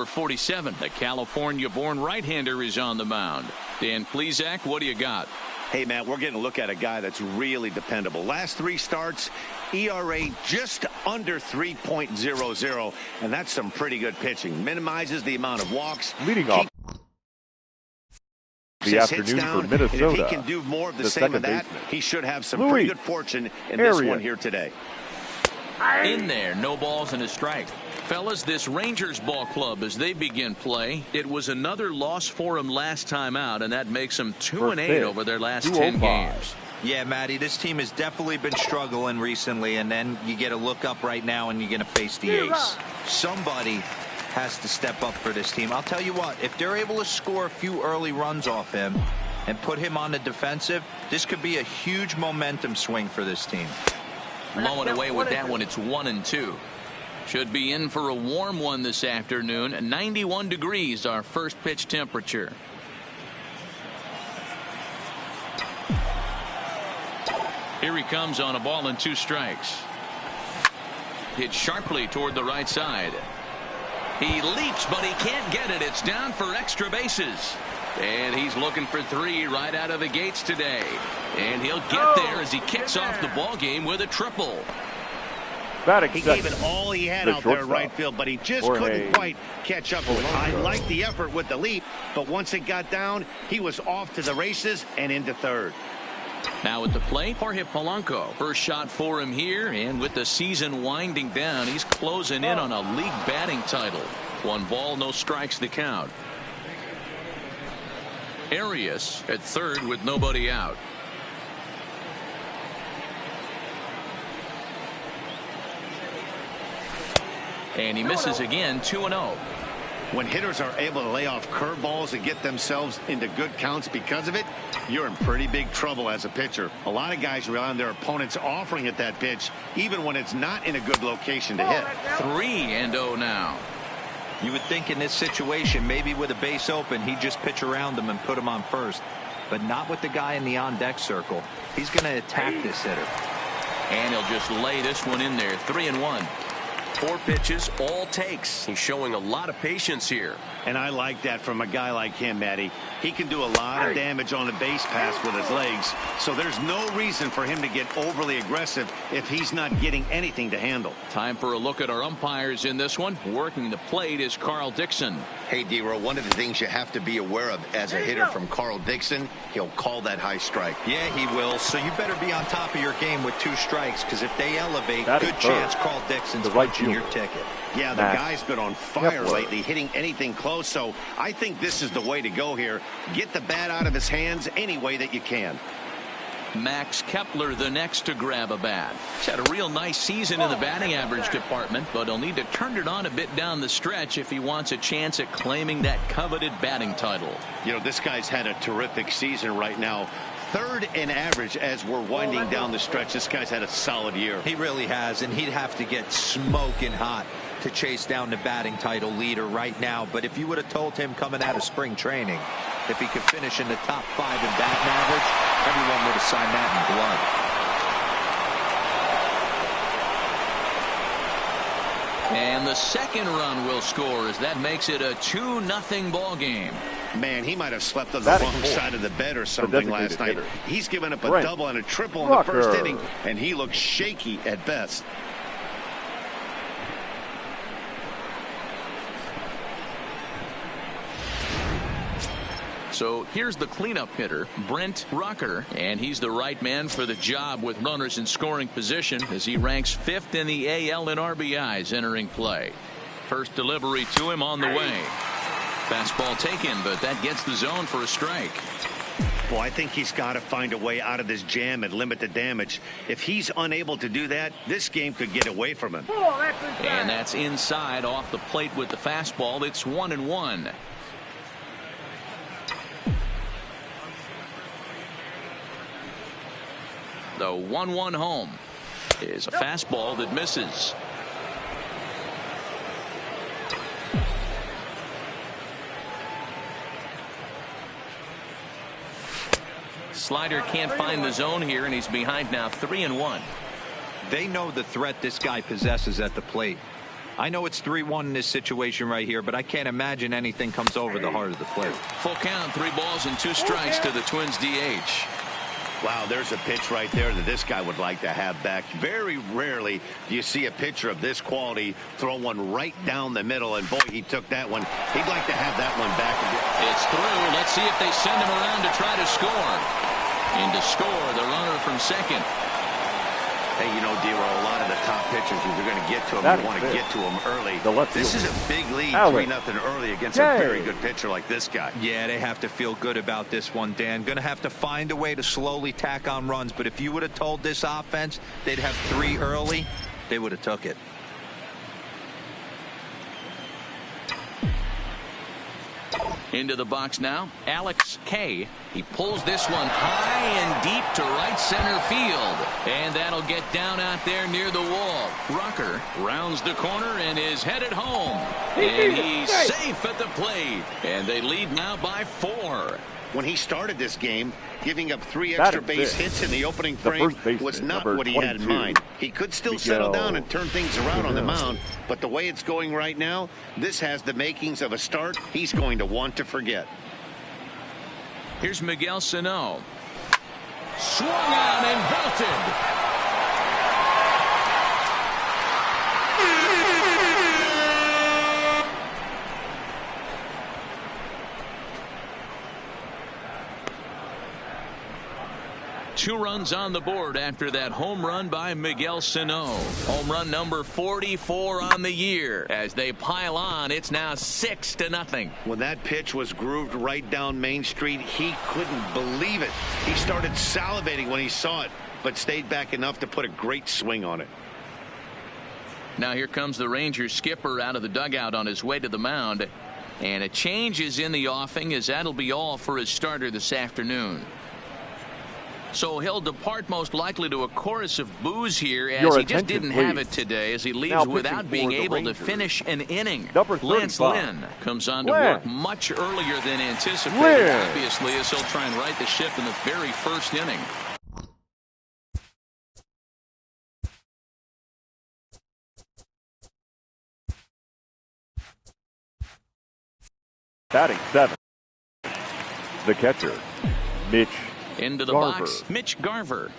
number 47, the California-born right-hander, is on the mound. Dan Plesac, what do you got? Hey, Matt, we're getting a look at a guy that's really dependable. Last 3 starts, ERA just under 3.00, and that's some pretty good pitching. Minimizes the amount of walks. Leading off the afternoon for Minnesota. If he can do more of the same of that, he should have some pretty good fortune in this one here today. In there, no balls and a strike. Fellas, this Rangers ball club, as they begin play, it was another loss for them last time out, and that makes them 2-8 over their last 10 games. Yeah, Matty, this team has definitely been struggling recently, and then you get a look up right now and you're going to face the ace. Somebody has to step up for this team. I'll tell you what, if they're able to score a few early runs off him and put him on the defensive, this could be a huge momentum swing for this team. Blowing away with that one, it's 1-2. Should be in for a warm one this afternoon. 91 degrees, our first pitch temperature. Here he comes on a ball and 2 strikes. Hit sharply toward the right side. He leaps, but he can't get it. It's down for extra bases. And he's looking for 3 right out of the gates today. And he'll get there as he kicks off the ball game with a triple. He gave it all he had out there in right field, but he just couldn't quite catch up with it. I liked the effort with the leap, but once it got down, he was off to the races and into third. Now at the plate, Jorge Polanco. First shot for him here, and with the season winding down, he's closing in on a league batting title. 1 ball, no strikes the count. Arias at third with nobody out. And he misses again, 2-0. When hitters are able to lay off curveballs and get themselves into good counts because of it, you're in pretty big trouble as a pitcher. A lot of guys rely on their opponents offering at that pitch, even when it's not in a good location to hit. 3-0 now. You would think in this situation, maybe with a base open, he'd just pitch around him and put him on first. But not with the guy in the on-deck circle. He's going to attack this hitter. And he'll just lay this one in there. 3-1. 4 pitches, all takes. He's showing a lot of patience here. And I like that from a guy like him, Matty. He can do a lot of damage on the base pass with his legs, so there's no reason for him to get overly aggressive if he's not getting anything to handle. Time for a look at our umpires in this one. Working the plate is Carl Dixon. Hey, D-Row, one of the things you have to be aware of as a hitter from Carl Dixon, he'll call that high strike. Yeah, he will. So you better be on top of your game with 2 strikes, because if they elevate, good chance Carl Dixon's punching your ticket. Yeah, the guy's been on fire lately, hitting anything close, so I think this is the way to go here. Get the bat out of his hands any way that you can. Max Kepler the next to grab a bat. He's had a real nice season in the batting average department, but he'll need to turn it on a bit down the stretch if he wants a chance at claiming that coveted batting title. You know, this guy's had a terrific season right now. 3rd in average as we're winding down the stretch. This guy's had a solid year. He really has, and he'd have to get smoking hot to chase down the batting title leader right now. But if you would have told him coming out of spring training if he could finish in the top 5 in batting average, everyone would have signed that in blood. And the second run will score as that makes it a 2-0 ball game. Man, he might have slept on the wrong side of the bed or something last night. He's given up a double and a triple in the first inning, and he looks shaky at best. So here's the cleanup hitter, Brent Rucker, and he's the right man for the job with runners in scoring position as he ranks 5th in the AL in RBIs entering play. First delivery to him on the way. Fastball taken, but that gets the zone for a strike. Well, I think he's got to find a way out of this jam and limit the damage. If he's unable to do that, this game could get away from him. And that's inside off the plate with the fastball. It's 1-1. The 1-1 home is a fastball that misses. Slider can't find the zone here, and he's behind now 3-1. They know the threat this guy possesses at the plate. I know it's 3-1 in this situation right here, but I can't imagine anything comes over the heart of the plate. Full count, 3 balls and 2 strikes to the Twins DH. Wow, there's a pitch right there that this guy would like to have back. Very rarely do you see a pitcher of this quality throw one right down the middle, and boy, he took that one. He'd like to have that one back. It's through. Let's see if they send him around to try to score. And to score, the runner from second. Hey, you know, D-Roll, a lot of the top pitchers, if you're going to get to them, you want to get to them early. This is a big lead, 3-0 early against a very good pitcher like this guy. Yeah, they have to feel good about this one, Dan. Going to have to find a way to slowly tack on runs. But if you would have told this offense they'd have 3 early, they would have took it. Into the box now, Alex K. He pulls this one high and deep to right center field. And that'll get down out there near the wall. Rucker rounds the corner and is headed home. And he's safe at the plate. And they lead now by 4. When he started this game, giving up 3 extra base hits in the opening frame was not what he had in mind. He could still settle down and turn things around on the mound, but the way it's going right now, this has the makings of a start he's going to want to forget. Here's Miguel Sano. Swung on and belted. 2 runs on the board after that home run by Miguel Sano. Home run number 44 on the year. As they pile on, it's now 6-0. When that pitch was grooved right down Main Street, he couldn't believe it. He started salivating when he saw it, but stayed back enough to put a great swing on it. Now here comes the Rangers skipper out of the dugout on his way to the mound. And a change is in the offing, as that'll be all for his starter this afternoon. So he'll depart most likely to a chorus of boos here, as he just didn't have it today, as he leaves without being able to finish an inning. Lance Lynn comes on to work much earlier than anticipated, obviously, as he'll try and right the ship in the very first inning. Batting 7, the catcher, Mitch into the box, Mitch Garver.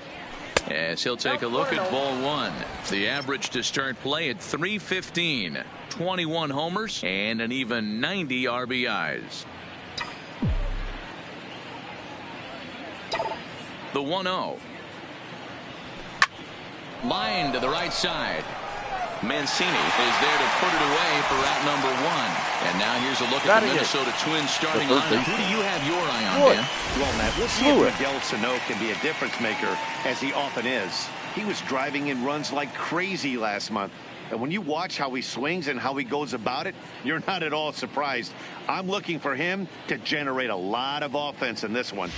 As he'll take a look at ball 1. The average to start play at .315. 21 homers and an even 90 RBIs. The 1-0. Line to the right side. Mancini is there to put it away for out number 1. And now here's a look at the Minnesota Twins starting lineup. Who do you have your eye on, Dan? Well, Matt, we'll see if Miguel Sano can be a difference maker, as he often is. He was driving in runs like crazy last month. And when you watch how he swings and how he goes about it, you're not at all surprised. I'm looking for him to generate a lot of offense in this one.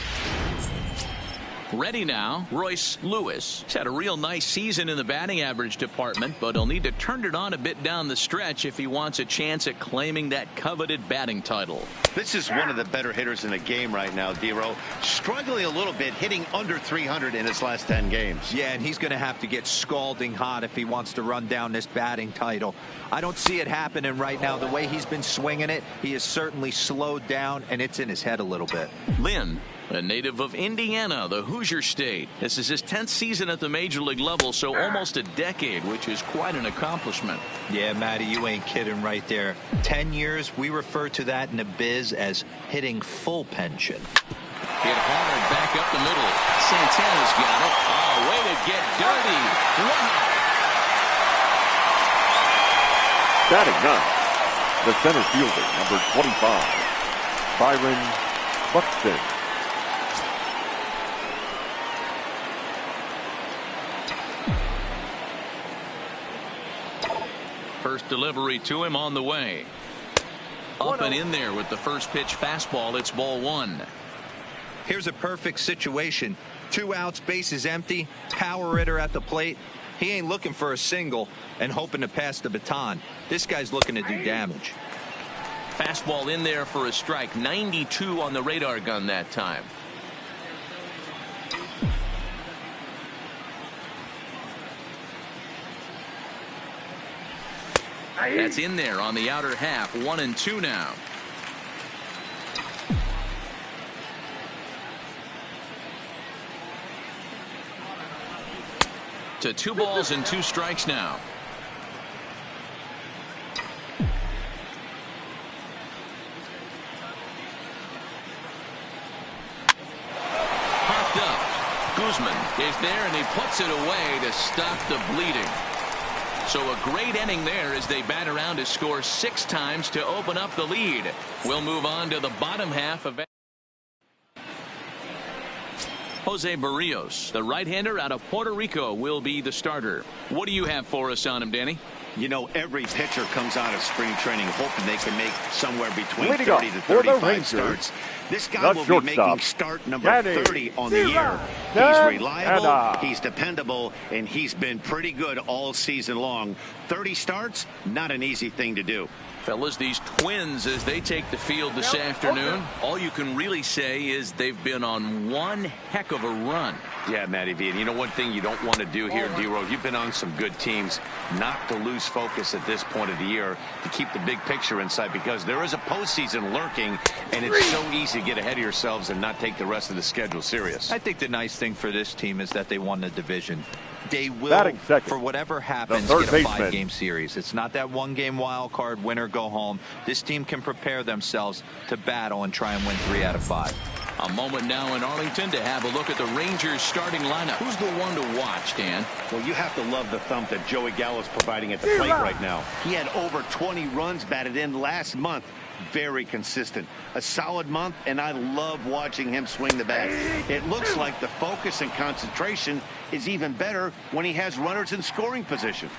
Ready now, Royce Lewis. He's had a real nice season in the batting average department, but he'll need to turn it on a bit down the stretch if he wants a chance at claiming that coveted batting title. This is one of the better hitters in the game right now, D-Row. Struggling a little bit, hitting under 300 in his last 10 games. Yeah, and he's going to have to get scalding hot if he wants to run down this batting title. I don't see it happening right now. The way he's been swinging it, he has certainly slowed down, and it's in his head a little bit. Lynn, a native of Indiana, the Hoosier State. This is his 10th season at the major league level, so almost a decade, which is quite an accomplishment. Yeah, Matty, you ain't kidding right there. 10 years, we refer to that in the biz as hitting full pension. Hit hard back up the middle. Santana's got it. Oh, way to get dirty. Wow. Batting 9, the center fielder, number 25, Byron Buxton. First delivery to him on the way. Up and in there with the first pitch fastball. It's ball 1. Here's a perfect situation. 2 outs, bases empty, power hitter at the plate. He ain't looking for a single and hoping to pass the baton. This guy's looking to do damage. Fastball in there for a strike. 92 on the radar gun that time. That's in there on the outer half. 1-2 now. To 2 balls and 2 strikes now. Popped up. Guzman is there, and he puts it away to stop the bleeding. So a great inning there as they bat around to score 6 times to open up the lead. We'll move on to the bottom half of Jose Barrios, the right-hander out of Puerto Rico, will be the starter. What do you have for us on him, Danny? You know, every pitcher comes out of spring training hoping they can make somewhere between Way to 30 go. to For the 35 Rangers, starts. This guy will be shortstop, making start number Danny 30 on the year. He's and reliable, he's dependable, and he's been pretty good all season long. 30 starts, not an easy thing to do. Fellas, these Twins, as they take the field this afternoon, all you can really say is they've been on one heck of a run. Yeah, Matty V. And you know one thing you don't want to do here, D-Row, you've been on some good teams, not to lose focus at this point of the year, to keep the big picture in sight, because there is a postseason lurking, and it's so easy to get ahead of yourselves and not take the rest of the schedule serious. I think the nice thing for this team is that they won the division. They will, for whatever happens, get a 5-game series. It's not that 1-game wild card, win or go home. This team can prepare themselves to battle and try and win 3 out of 5. A moment now in Arlington to have a look at the Rangers starting lineup. Who's the one to watch, Dan? Well, you have to love the thump that Joey Gallo's providing at the plate right now. He had over 20 runs batted in last month. Very consistent. A solid month, and I love watching him swing the bat. It looks like the focus and concentration is even better when he has runners in scoring position.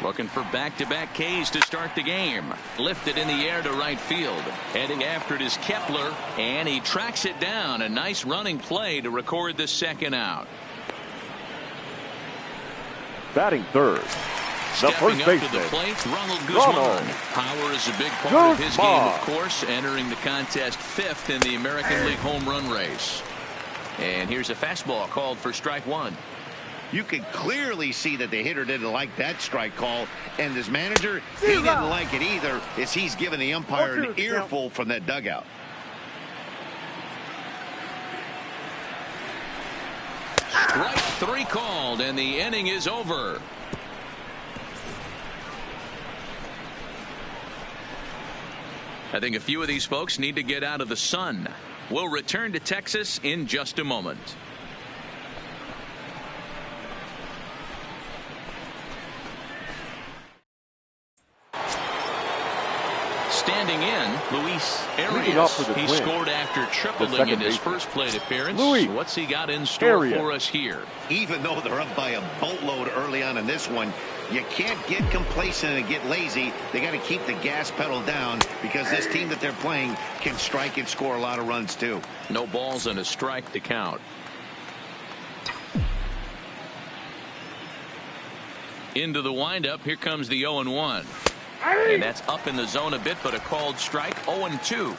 Looking for back-to-back Ks to start the game. Lifted in the air to right field. Heading after it is Kepler, and he tracks it down. A nice running play to record the second out. Batting third, the Stepping first up to the baseman, plate, Ronald Guzman. Power is a big part of his game, of course, entering the contest 5th in the American League home run race. And here's a fastball called for strike 1. You can clearly see that the hitter didn't like that strike call, and his manager, he didn't like it either, as he's giving the umpire an earful from that dugout. Strike 3 called, and the inning is over. I think a few of these folks need to get out of the sun. We'll return to Texas in just a moment. Standing in, Luis Arias. He scored after tripling in his first plate appearance. What's he got in store for us here? Even though they're up by a boatload early on in this one, you can't get complacent and get lazy. They got to keep the gas pedal down, because this team that they're playing can strike and score a lot of runs too. No balls and a strike to count. Into the windup. Here comes the 0-1. And that's up in the zone a bit, but a called strike. 0-2.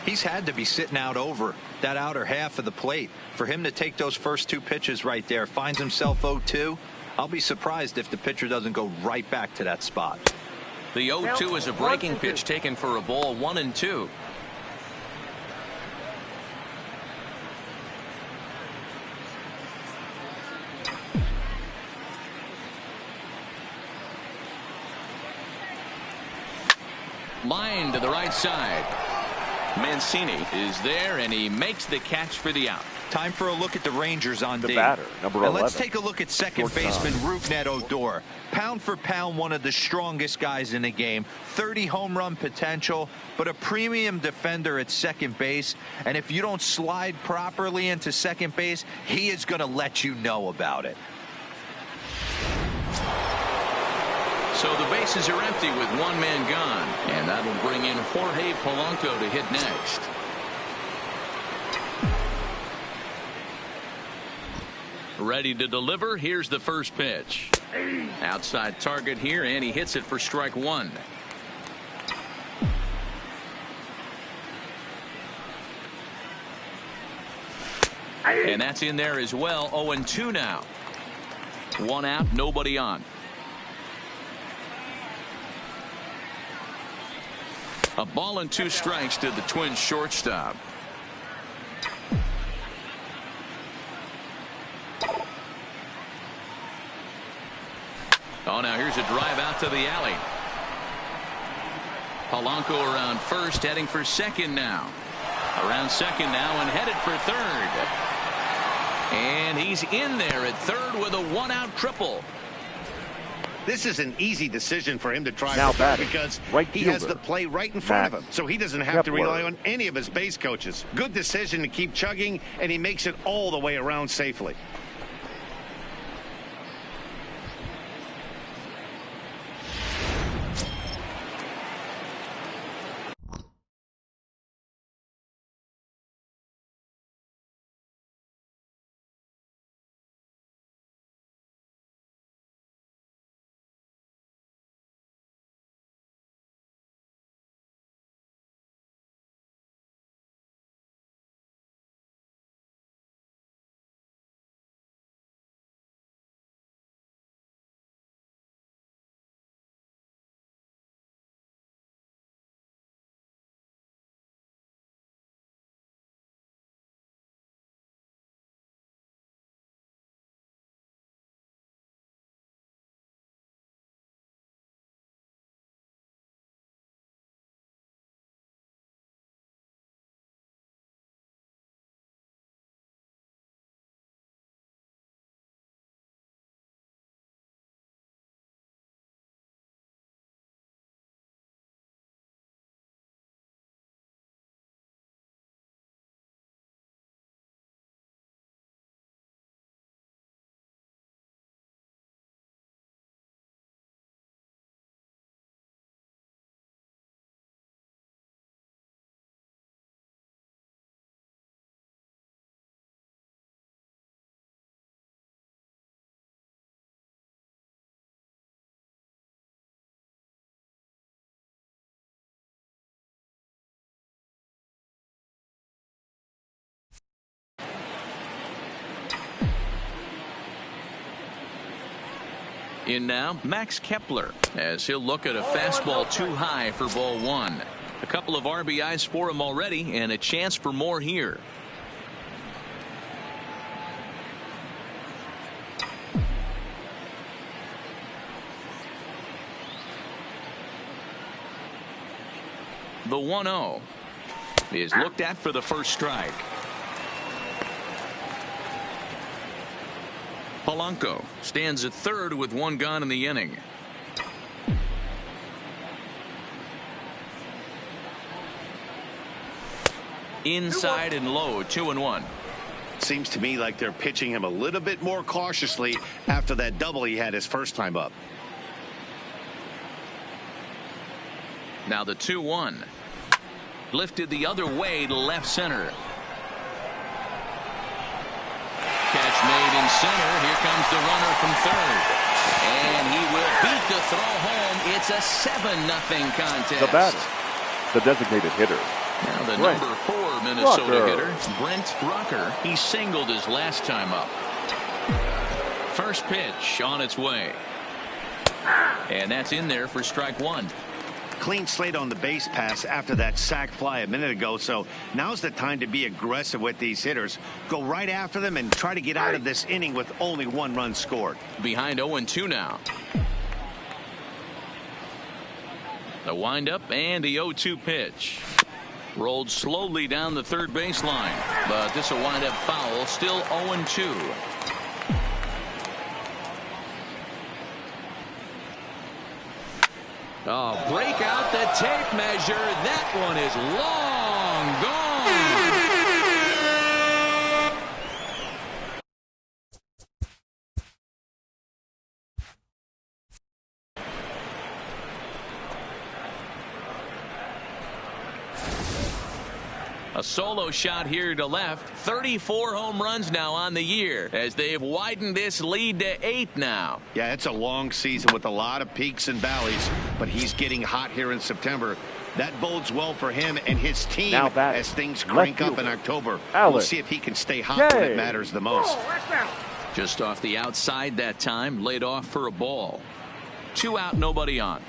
He's had to be sitting out over that outer half of the plate. For him to take those first 2 pitches right there, finds himself 0-2. I'll be surprised if the pitcher doesn't go right back to that spot. The 0-2 is a breaking pitch taken for a ball. 1-2. Line to the right side. Mancini is there, and he makes the catch for the out. Time for a look at the Rangers on the D. batter, number 11. And let's take a look at second baseman Rougned Odor. Pound for pound, one of the strongest guys in the game. 30 home run potential, but a premium defender at second base. And if you don't slide properly into second base, he is going to let you know about it. So the bases are empty with 1 man gone, and that'll bring in Jorge Polanco to hit next. Ready to deliver. Here's the first pitch. Outside target here, and he hits it for strike 1. And that's in there as well. 0-2 now. 1 out, nobody on. A ball and 2 strikes to the Twins shortstop. Oh, now here's a drive out to the alley. Polanco around first, heading for second now. Around second now and headed for third. And he's in there at third with a 1-out triple. This is an easy decision for him to try Now for batting, because right he has fielder, the play right in front of Max him. So he doesn't have to rely Kepler. on any of his base coaches. Good decision to keep chugging, and he makes it all the way around safely. In now, Max Kepler, as he'll look at a fastball too high for ball 1. A couple of RBIs for him already, and a chance for more here. The 1-0 is looked at for the first strike. Polanco stands at third with 1 gone in the inning. Inside and low, 2-1. Seems to me like they're pitching him a little bit more cautiously after that double he had his first time up. Now the 2-1. Lifted the other way to left center. Catch made in center. Here comes the runner from third. And he will beat the throw home. It's a 7-0 contest. The batter, the designated hitter. Now the Brent number 4 Minnesota Rucker. hitter, Brent Rucker. He singled his last time up. First pitch on its way. And that's in there for strike 1. Clean slate on the base pass after that sac fly a minute ago, so now's the time to be aggressive with these hitters. Go right after them and try to get out of this inning with only 1 run scored. Behind 0-2 now. The windup and the 0-2 pitch. Rolled slowly down the third baseline, but this will wind up foul. Still 0-2. Oh, break out the tape measure. That one is long gone. A solo shot here to left. 34 home runs now on the year as they've widened this lead to 8 now. Yeah, it's a long season with a lot of peaks and valleys, but he's getting hot here in September. That bodes well for him and his team as things crank up in October. We'll see if he can stay hot when it matters the most. Just off the outside that time, laid off for a ball. 2 out, nobody on.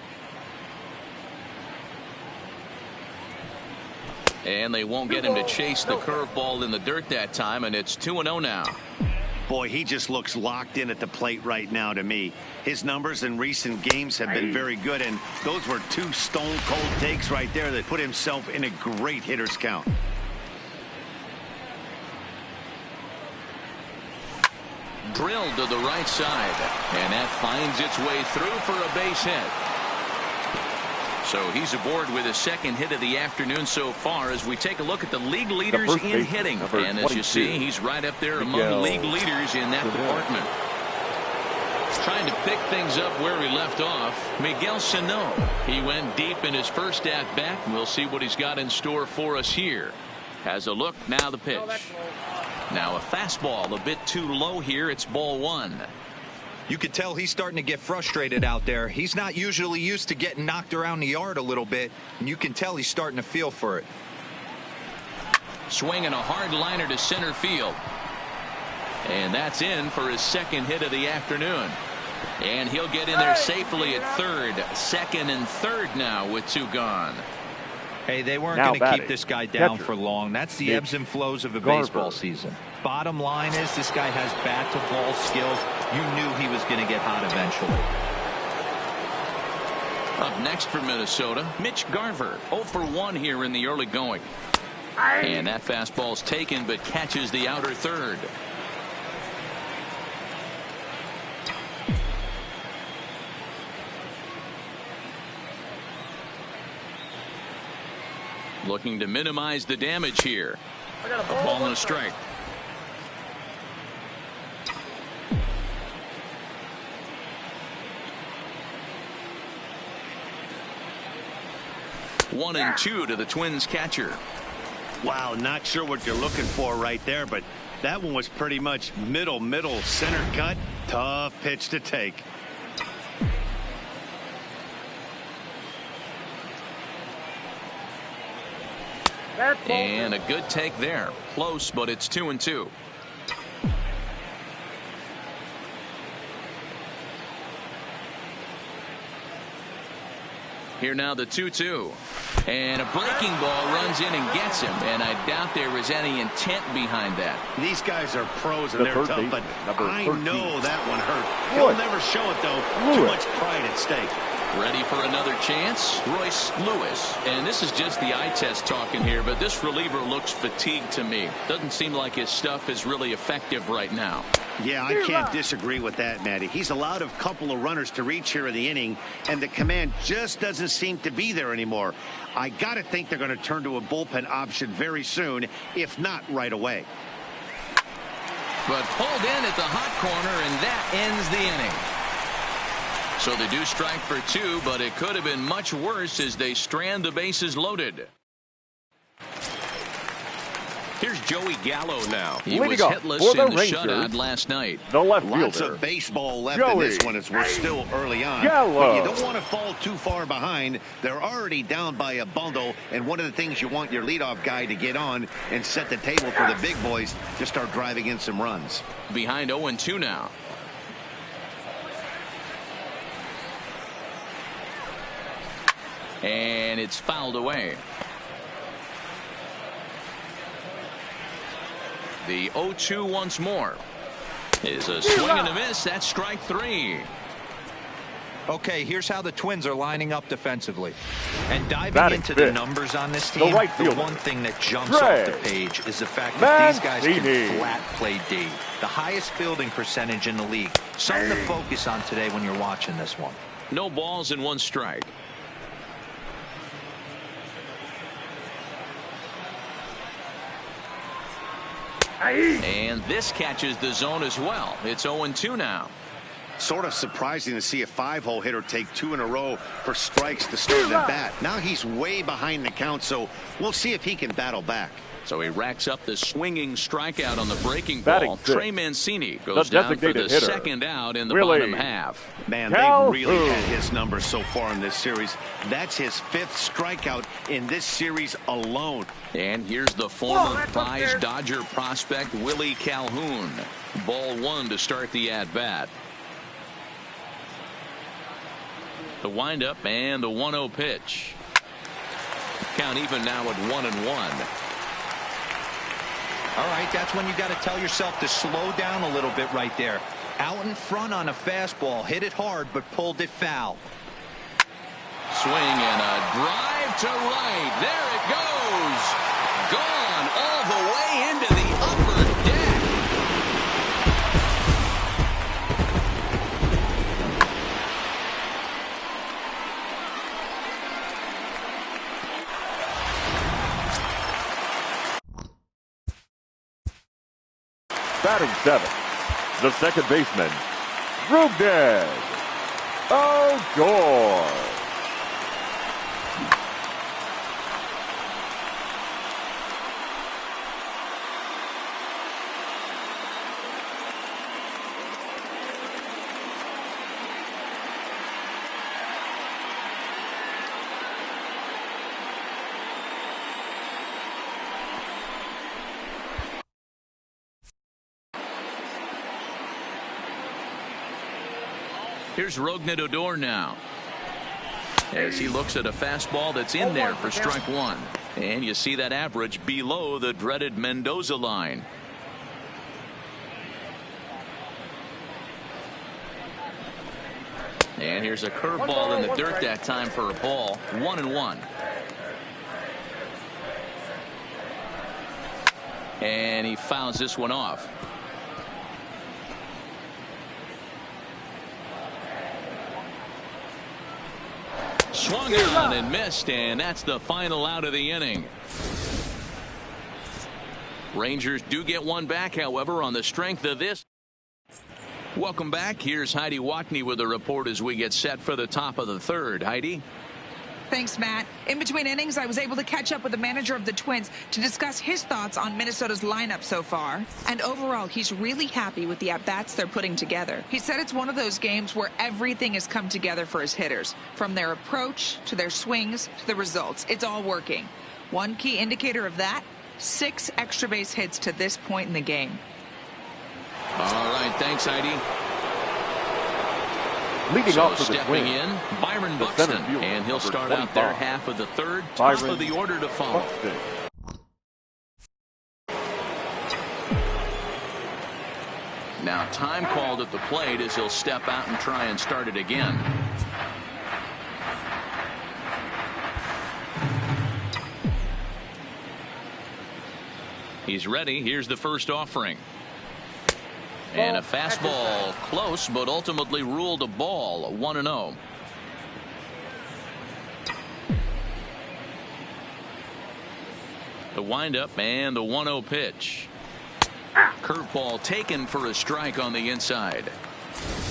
And they won't get him to chase the curveball in the dirt that time, and it's 2-0 now. Boy, he just looks locked in at the plate right now to me. His numbers in recent games have been very good, and those were two stone-cold takes right there that put himself in a great hitter's count. Drilled to the right side, and that finds its way through for a base hit. So he's aboard with his second hit of the afternoon so far as we take a look at the league leaders in hitting. And as you see, he's right up there among league leaders in that department. Trying to pick things up where he left off, Miguel Sano. He went deep in his first at-bat. We'll see what he's got in store for us here. Has a look, now the pitch. Now a fastball a bit too low here. It's ball one. You could tell he's starting to get frustrated out there. He's not usually used to getting knocked around the yard a little bit, and you can tell he's starting to feel for it. Swinging a hard liner to center field. And that's in for his second hit of the afternoon. And he'll get in there safely at third. Second and third now with two gone. Hey, they weren't going to keep this guy down for long. That's the ebbs and flows of a baseball season. Bottom line is this guy has bat-to-ball skills. You knew he was going to get hot eventually. Up next for Minnesota, Mitch Garver. 0 for 1 here in the early going. And that fastball's taken but catches the outer third. Looking to minimize the damage here. A ball and a strike. One and two to the Twins catcher. Wow, not sure what you're looking for right there, but that one was pretty much middle center cut. Tough pitch to take. And a good take there. Close, but it's 2-2. Here now the 2-2. And a breaking ball runs in and gets him. And I doubt there was any intent behind that. These guys are pros and they're tough, but I know that one hurt. He'll never show it, though. Too much pride at stake. Ready for another chance? Royce Lewis. And this is just the eye test talking here, but this reliever looks fatigued to me. Doesn't seem like his stuff is really effective right now. Yeah, I can't disagree with that, Matty. He's allowed a couple of runners to reach here in the inning, and the command just doesn't seem to be there anymore. I got to think they're going to turn to a bullpen option very soon, if not right away. But pulled in at the hot corner, and that ends the inning. So they do strike for two, but it could have been much worse as they strand the bases loaded. Here's Joey Gallo now. He was hitless in the shutout last night. The left Lots fielder. of baseball left in this one as we're still early on. Gallo. But you don't want to fall too far behind. They're already down by a bundle, and one of the things you want your leadoff guy to get on and set the table for the big boys to start driving in some runs. Behind 0-2 now. And it's fouled away. The 0-2 once more is a swing and a miss. That's strike three. Okay, here's how the Twins are lining up defensively. And diving into the numbers on this team, the one thing that jumps off the page is the fact that these guys can flat play D. The highest fielding percentage in the league. Something to focus on today when you're watching this one. No balls and one strike. And this catches the zone as well. It's 0-2 now. Sort of surprising to see a 5-hole hitter take 2 in a row for strikes to start the bat. Now he's way behind the count, so we'll see if he can battle back. So he racks up the swinging strikeout on the breaking ball. Trey Mancini goes down for the second out in the bottom half. Man, they've really had his numbers so far in this series. That's his 5th strikeout in this series alone. And here's the former prize Dodger prospect Willie Calhoun. Ball one to start the at-bat. The windup and the 1-0 pitch. count even now at 1-1. All right, that's when you got to tell yourself to slow down a little bit right there. Out in front on a fastball, hit it hard, but pulled it foul. Swing and a drive to right. There it goes. Gone all the way into the upper deck. Batting 7th, the second baseman, Throwback. Gore. Here's Rognadodor now, as he looks at a fastball that's in there for strike one. And you see that average below the dreaded Mendoza line. And here's a curveball in the dirt that time for a ball. 1-1. And he fouls this one off. Swung on and missed, and that's the final out of the inning. Rangers do get one back, however, on the strength of this. Welcome back. Here's Heidi Watney with a report as we get set for the top of the third. Heidi? Thanks, Matt. In between innings, I was able to catch up with the manager of the Twins to discuss his thoughts on Minnesota's lineup so far. And overall, he's really happy with the at-bats they're putting together. He said it's one of those games where everything has come together for his hitters. From their approach, to their swings, to the results. It's all working. One key indicator of that, 6 extra base hits to this point in the game. All right, thanks, Heidi. Leading off for the stepping Twins, in, Byron Buxton, and he'll start out their half of the third. Top of the order to follow. Now time called at the plate as he'll step out and try and start it again. He's ready. Here's the first offering. And a fastball close, but ultimately ruled a ball. 1-0. The windup and the 1-0 pitch. Curveball taken for a strike on the inside.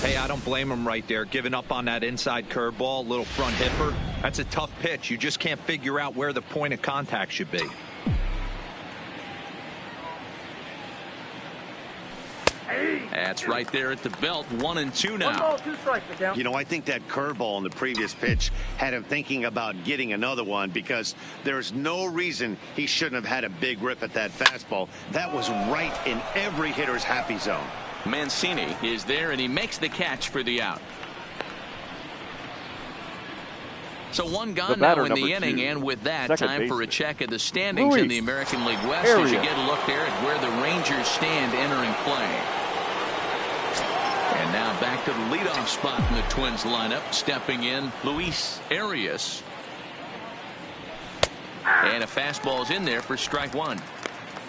Hey, I don't blame him right there, giving up on that inside curveball, little front hipper. That's a tough pitch. You just can't figure out where the point of contact should be. That's right there at the belt. 1-2 now. You know, I think that curveball in the previous pitch had him thinking about getting another one, because there's no reason he shouldn't have had a big rip at that fastball. That was right in every hitter's happy zone. Mancini is there, and he makes the catch for the out. So one gone now in the inning, and with that, time for a check of the standings in the American League West as you get a look there at where the Rangers stand entering play. And now back to the leadoff spot in the Twins lineup, stepping in Luis Arias. And a fastball's in there for strike one.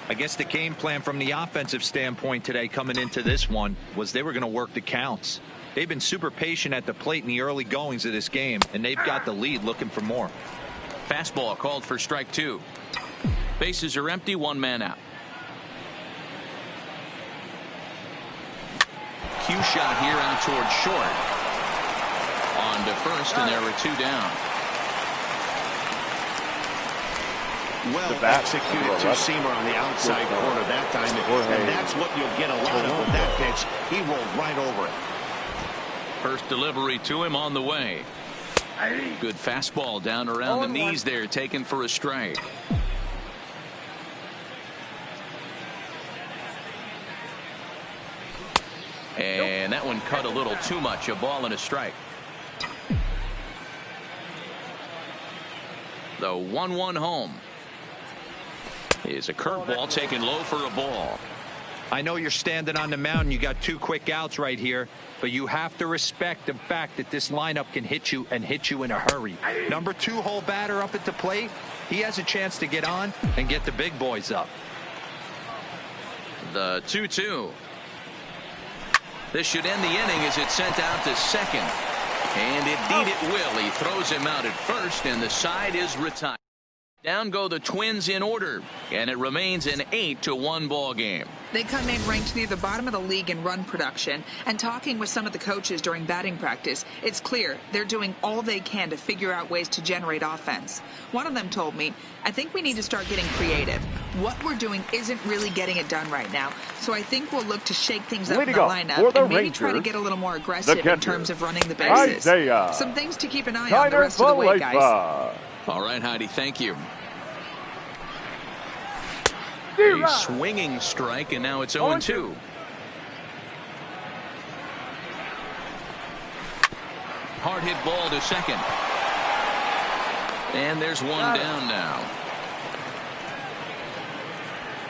I guess the game plan from the offensive standpoint today coming into this one was they were going to work the counts. They've been super patient at the plate in the early goings of this game, and they've got the lead, looking for more. Fastball called for strike two. Bases are empty, one man out. Cue shot here out towards short. On to first, and there were two down. Well executed two-seamer on the outside corner that time, and that's what you'll get a lot of with that pitch. He rolled right over it. First delivery to him on the way. Good fastball down around the knees there, taken for a strike. And that one cut a little too much. A ball and a strike. The 1-1 home. Is a curveball taken low for a ball. I know you're standing on the mound. You got 2 quick outs right here, but you have to respect the fact that this lineup can hit you and hit you in a hurry. Number 2 hole batter up at the plate. He has a chance to get on and get the big boys up. The 2-2. This should end the inning as it's sent out to second. And indeed it will. He throws him out at first, and the side is retired. Down go the Twins in order, and it remains an 8-1 ball game. They come in ranked near the bottom of the league in run production, and talking with some of the coaches during batting practice, it's clear they're doing all they can to figure out ways to generate offense. One of them told me, I think we need to start getting creative. What we're doing isn't really getting it done right now, so I think we'll look to shake things up in the lineup and maybe try to get a little more aggressive in terms of running the bases. Some things to keep an eye on the rest of the way, guys. All right, Heidi, thank you. A swinging strike, and now it's 0-2. Hard hit ball to second. And there's one down now.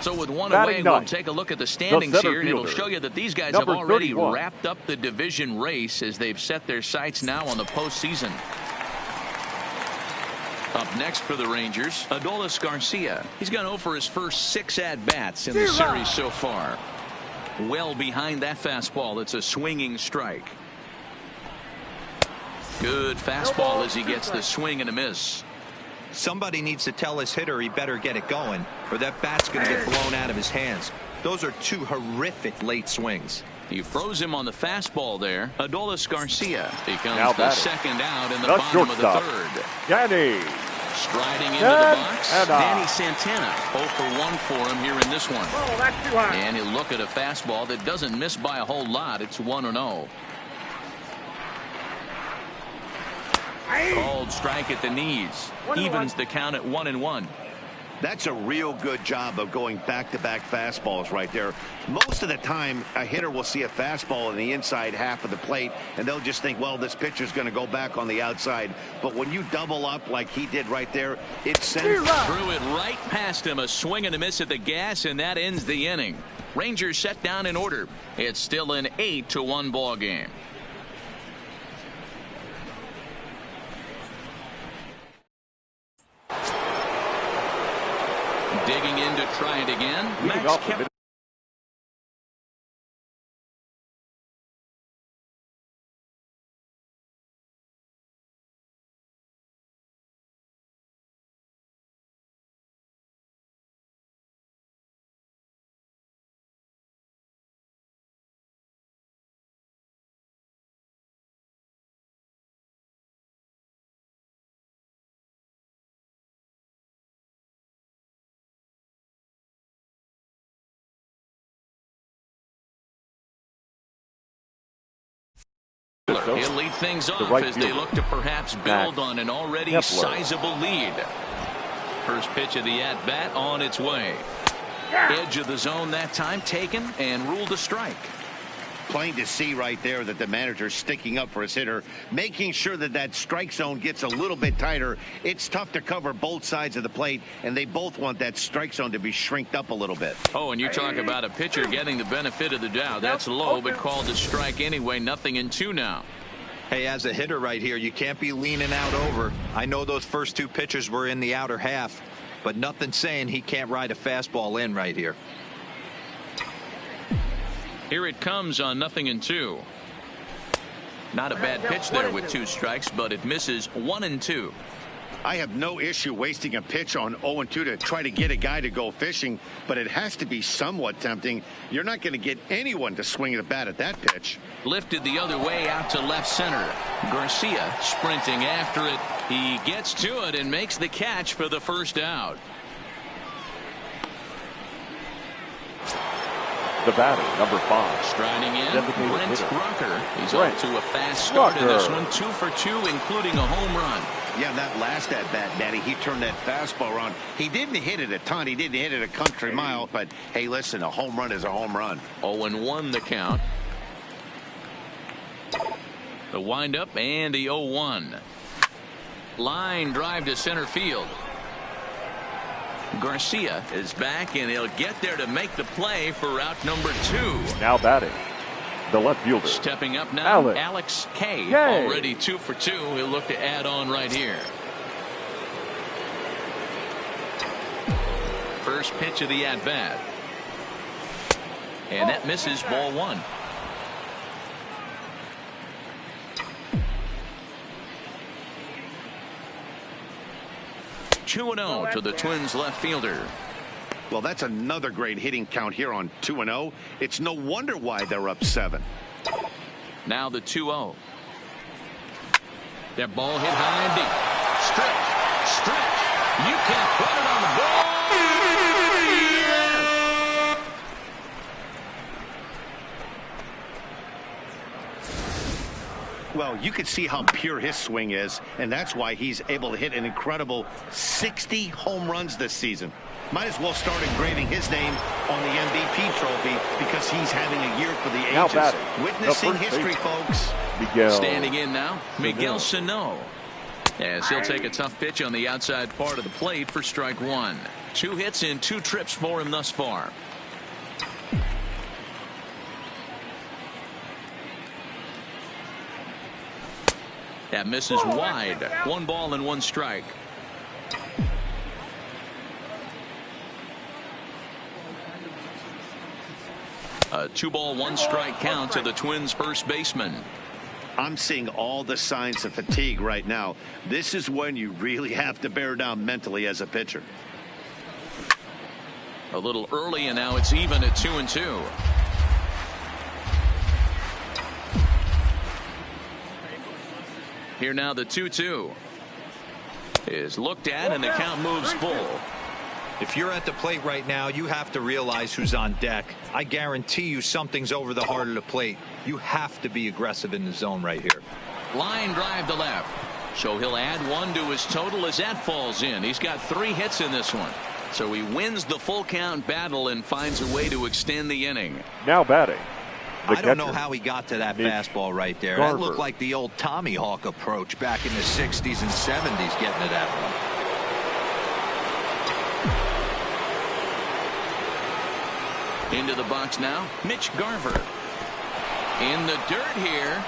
So with one away, we'll take a look at the standings here, and it'll show you that these guys have already wrapped up the division race as they've set their sights now on the postseason. Up next for the Rangers, Adolis Garcia. He's gone 0 for his first 6 at-bats in the series so far. Well behind that fastball. It's a swinging strike. Good fastball as he gets the swing and a miss. Somebody needs to tell his hitter he better get it going, or that bat's going to get blown out of his hands. Those are 2 horrific late swings. He froze him on the fastball there. Adolis Garcia becomes the second out in the bottom of the third. Danny. Striding into the box, Danny Santana. 0 for 1 for him here in this one. And he'll look at a fastball that doesn't miss by a whole lot. It's 1-0. Called strike at the knees. Evens the count at 1-1. That's a real good job of going back-to-back fastballs right there. Most of the time, a hitter will see a fastball in the inside half of the plate, and they'll just think, well, this pitcher's going to go back on the outside. But when you double up like he did right there, it sends... Threw it right past him. A swing and a miss at the gas, and that ends the inning. Rangers set down in order. It's still an 8-1 ball game. Digging in to try it again. Max Kepler. He'll lead things off as they look to perhaps build on an already sizable lead. First pitch of the at-bat on its way. Edge of the zone that time taken and ruled a strike. Plain to see right there that the manager's sticking up for his hitter, making sure that that strike zone gets a little bit tighter. It's tough to cover both sides of the plate, and they both want that strike zone to be shrinked up a little bit. Oh, and you talk about a pitcher getting the benefit of the doubt. That's low, but called a strike anyway. 0-2 now. Hey, as a hitter right here, you can't be leaning out over. I know those first 2 pitches were in the outer half, but nothing saying he can't ride a fastball in right here. Here it comes on 0-2. Not a bad pitch there with 2 strikes, but it misses 1-2. I have no issue wasting a pitch on 0-2 to try to get a guy to go fishing, but it has to be somewhat tempting. You're not going to get anyone to swing the bat at that pitch. Lifted the other way out to left center. Garcia sprinting after it. He gets to it and makes the catch for the first out. The batter, number 5. Striding in, Brent Rucker. He's off to a fast start in this one. 2 for 2, including a home run. Yeah, that last at-bat, Daddy, he turned that fastball around. He didn't hit it a ton. He didn't hit it a country mile. But, hey, listen, a home run is a home run. 0-1 the count. The windup and the 0-1. Line drive to center field. Garcia is back, and he'll get there to make the play for route number 2. Now batting, the left fielder. Stepping up now, Alex K. Yay. Already 2 for 2. He'll look to add on right here. First pitch of the at-bat. And that misses, ball 1. Two and 0 to the Twins left fielder. Well, that's another great hitting count here on 2-0. It's no wonder why they're up 7. Now the 2-0. That ball hit high and deep. Stretch. You can't put it on the ball. Well, you can see how pure his swing is, and that's why he's able to hit an incredible 60 home runs this season. Might as well start engraving his name on the MVP trophy because he's having a year for the ages. Witnessing history, folks. Standing in now, Miguel Sano. As he'll take a tough pitch on the outside part of the plate for strike 1. 2 hits in 2 trips for him thus far. That misses wide. 1 ball and 1 strike. A 2-ball, 1 strike count to the Twins first baseman. I'm seeing all the signs of fatigue right now. This is when you really have to bear down mentally as a pitcher. A little early, and now it's even at 2-2. Here now the 2-2 is looked at, and the count moves full. If you're at the plate right now, you have to realize who's on deck. I guarantee you something's over the heart of the plate. You have to be aggressive in the zone right here. Line drive to left. So he'll add 1 to his total as that falls in. He's got 3 hits in this one. So he wins the full count battle and finds a way to extend the inning. Now batting, I don't know how he got to that fastball right there. That looked like the old Tommy Hawk approach back in the 60s and 70s, getting to that one. Into the box now, Mitch Garver. In the dirt here.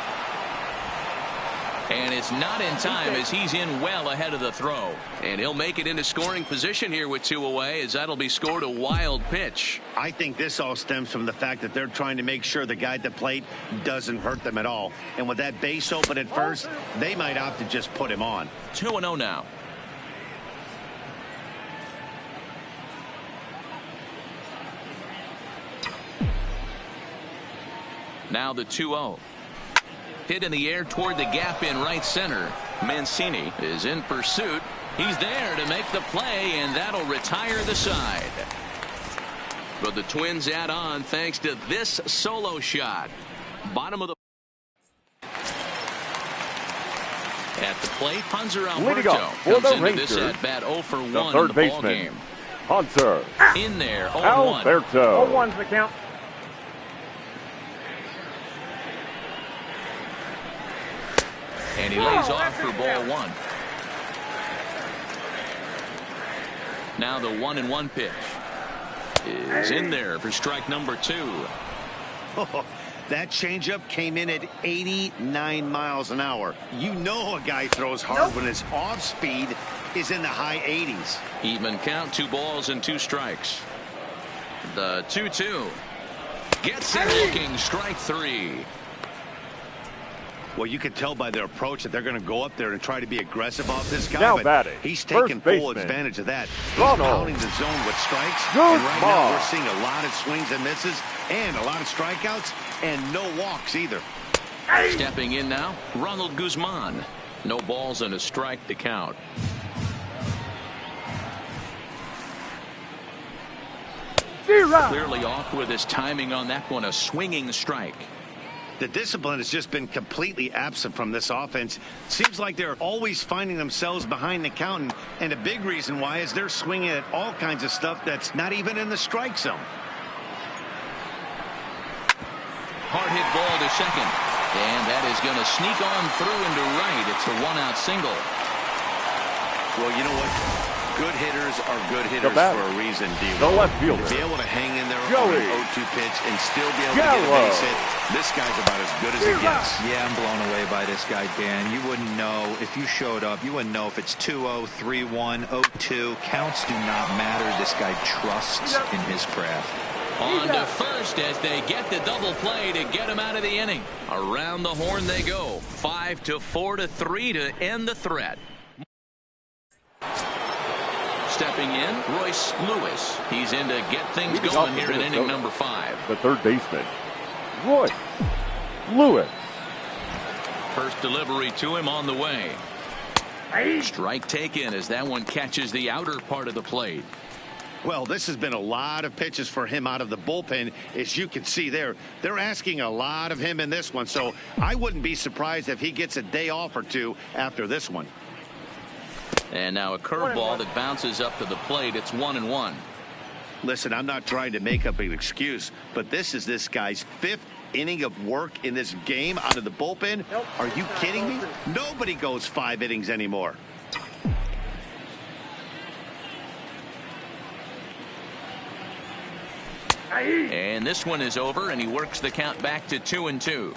And it's not in time as he's in well ahead of the throw. And he'll make it into scoring position here with 2 away, as that'll be scored a wild pitch. I think this all stems from the fact that they're trying to make sure the guy at the plate doesn't hurt them at all. And with that base open at first, they might opt to just put him on. 2-0 now. Now the 2-0. Hit in the air toward the gap in right center. Mancini is in pursuit. He's there to make the play, and that'll retire the side. But the Twins add on thanks to this solo shot. Bottom of the... At the plate, Hunter Alberto comes into this at-bat 0 for 1 in the ball game. Hunter. In there, 0-1. Alberto. 0-1's the count. And he lays off for ball 1. Now the 1-1 pitch is in there for strike number 2. Oh, that changeup came in at 89 miles an hour. You know a guy throws hard when his off speed is in the high 80s. Even count, 2 balls and 2 strikes. The 2-2 gets him looking, strike 3. Well, you can tell by their approach that they're going to go up there and try to be aggressive off this guy. Now but batting, he's taking full advantage of that. He's pounding the zone with strikes. And right now we're seeing a lot of swings and misses and a lot of strikeouts and no walks either. Stepping in now, Ronald Guzman. No balls and a strike to count. Clearly off with his timing on that one, a swinging strike. The discipline has just been completely absent from this offense. Seems like they're always finding themselves behind the count, and a big reason why is they're swinging at all kinds of stuff that's not even in the strike zone. Hard hit ball to second, and that is going to sneak on through into right. It's a 1-out single. Well, you know what? Good hitters are good hitters bat. for a reason, D. The left fielder. To be able to hang in there Joey. on an 0-2 pitch and still be able to get a base hit, this guy's about as good as it gets. Yeah, I'm blown away by this guy, Dan. You wouldn't know if you showed up. You wouldn't know if it's 2-0, 3-1, 0-2. Counts do not matter. This guy trusts in his craft. On to first as they get the double play to get him out of the inning. Around the horn they go. 5-4-3 to end the threat. Stepping in, Royce Lewis. He's in to get things going here in inning number 5. The third baseman, Royce Lewis. First delivery to him on the way. Strike taken as that one catches the outer part of the plate. Well, this has been a lot of pitches for him out of the bullpen. As you can see there, they're asking a lot of him in this one. So I wouldn't be surprised if he gets a day off or two after this one. And now a curveball that bounces up to the plate. It's 1-1. Listen, I'm not trying to make up an excuse, but this is this guy's 5th inning of work in this game out of the bullpen. Are you kidding me? Nobody goes 5 innings anymore. And this one is over, and he works the count back to 2-2.